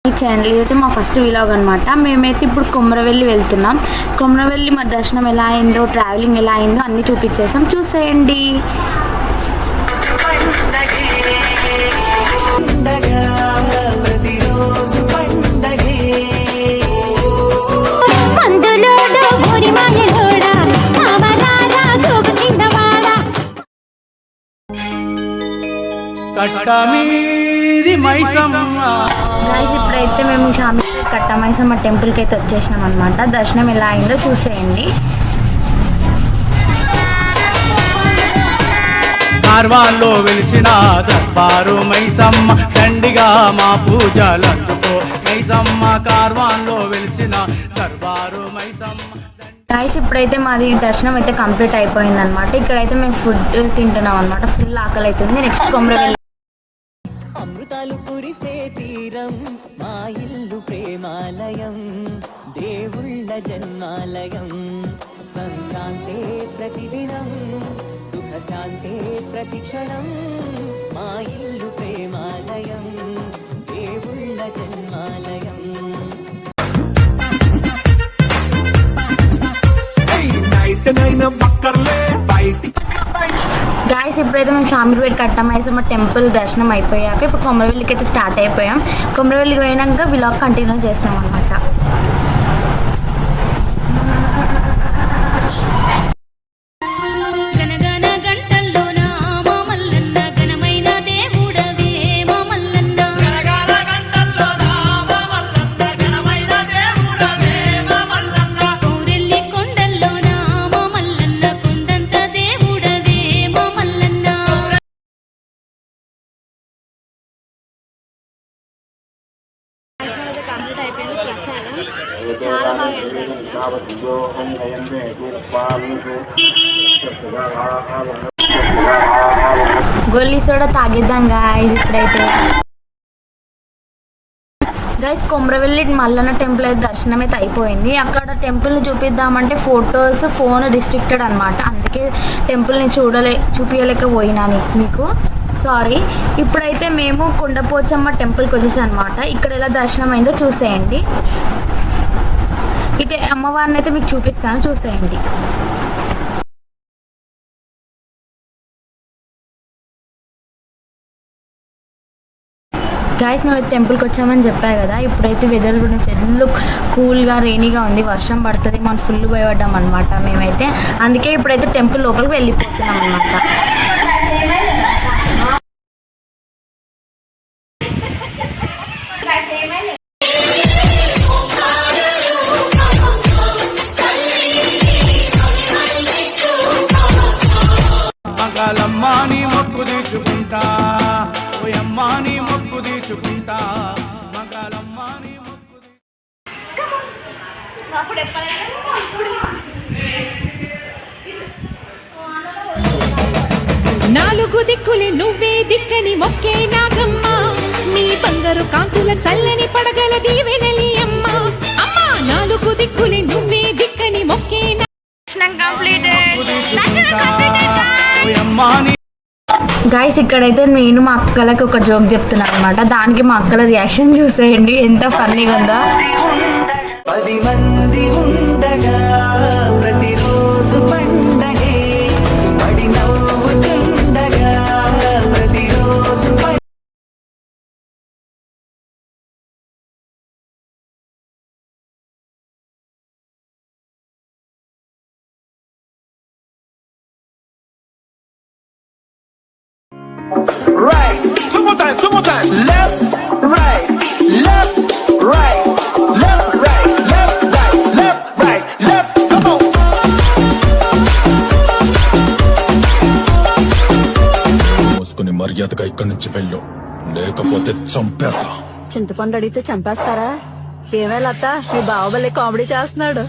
ఈ ఛానల్ అయితే మా ఫస్ట్ వ్లాగ్ అనమాట. మేమైతే ఇప్పుడు కొమరవెల్లి వెళ్తున్నాం. కొమరవెల్లి మా దర్శనం ఎలా అయిందో, ట్రావెలింగ్ ఎలా అయిందో అన్నీ చూపించేసాం, చూసేయండి. ఇప్పుడైతే మేము షామీర్పేట్ కట్టమైసమ్మ టెంపుల్కి అయితే వచ్చేసినాం అనమాట. దర్శనం ఎలా అయిందో చూసేయండి. కార్వాన్లో వెలిసిన దర్బారు మైసమ్మ, దండిగా మా పూజలందుకో మైసమ్మ. కార్వాన్లో వెలిసిన దర్బారు మైసమ్మ. గైస్ ఇప్పుడైతే మాది దర్శనం అయితే కంప్లీట్ అయిపోయింది అనమాట. ఇక్కడైతే మేము ఫుడ్ తింటున్నాం అనమాట. ఫుల్ ఆకలి అవుతుంది. నెక్స్ట్ కొమరవెల్లి. అమృతాలు కురిసే తీరం మా ఇల్లు ప్రేమాలయం, దేవుళ్ళ జన్మాలయం. సంక్రాంతే ప్రతిదినం, సుఖశాంతే ప్రతిక్షణం. మా ఇల్లు ప్రేమాలయం, దేవుళ్ళ జన్మాలయం. గాయస్ ఇప్పుడైతే మేము షామీర్పేట్ కట్టమైసమ్మ టెంపుల్ దర్శనం అయిపోయాక ఇప్పుడు కొమరవెల్లికి అయితే స్టార్ట్ అయిపోయాం. కొమరవెల్లికి పోయినాక వ్లాగ్ కంటిన్యూ చేస్తాం అనమాట. చాలా గొల్లి సోడా తాగిద్దాం గాయస్. ఇప్పుడైతే గైస్ కొమరవెల్లి మల్లన్న టెంపుల్ అయితే దర్శనం అయితే అయిపోయింది. అక్కడ టెంపుల్ని చూపిద్దామంటే ఫోన్ రిస్ట్రిక్టెడ్ అనమాట. అందుకే టెంపుల్ని చూపించలేకపోయినా మీకు, సారీ. ఇప్పుడైతే మేము కొండపోచమ్మ టెంపుల్కి వచ్చేసాం అనమాట. ఇక్కడ ఎలా దర్శనం అయిందో చూసేయండి. ఇటే అమ్మవారిని అయితే మీకు చూపిస్తాను, చూసేయండి. గాయస్ మేము టెంపుల్కి వచ్చామని చెప్పాను కదా. ఇప్పుడైతే వెదర్ ఫుల్ కూల్గా రెయినీగా ఉంది, వర్షం పడుతుంది. మనం ఫుల్ భయపడ్డాం అనమాట మేమైతే. అందుకే ఇప్పుడైతే టెంపుల్ లోపలికి వెళ్ళిపోతున్నాం అనమాట. మంగళమ్మాని మొక్కు తీర్చుకుంటా, ఓయమ్మాని మొక్కు తీర్చుకుంటా, మంగళమ్మాని మొక్కు. నాలుగు దిక్కులి నువ్వే దిక్కని మొక్కే నాగమ్మ, నీ బంగారు కాంతుల చల్లని పడగల దీవెనలి అమ్మ. అమ్మ నాలుగు దిక్కులి నువ్వే దిక్కని మొక్కే. గాయస్ ఇక్కడైతే నేను మా అక్కలకి ఒక జోక్ చెప్తున్నాను అనమాట. దానికి మా అక్కల రియాక్షన్ చూసేయండి, ఎంత ఫన్నీగా ఉందో. 10 మంది ఉండగా ప్రతిరోజు పండగే, పడి నవ్వుతుండగా ప్రతిరోజు. Right, two more times, left, right, left, right, left, right, left, right, left, right, left, come on. మోసుకుని మర్యాదగా ఇక్కడి నుంచి వెళ్ళు, లేకపోతే చంపేస్తా. చింతపండు అడిగితే చంపేస్తారా? ఏమే లత, మీ బావబల్లి కామెడీ చేస్తున్నాడు.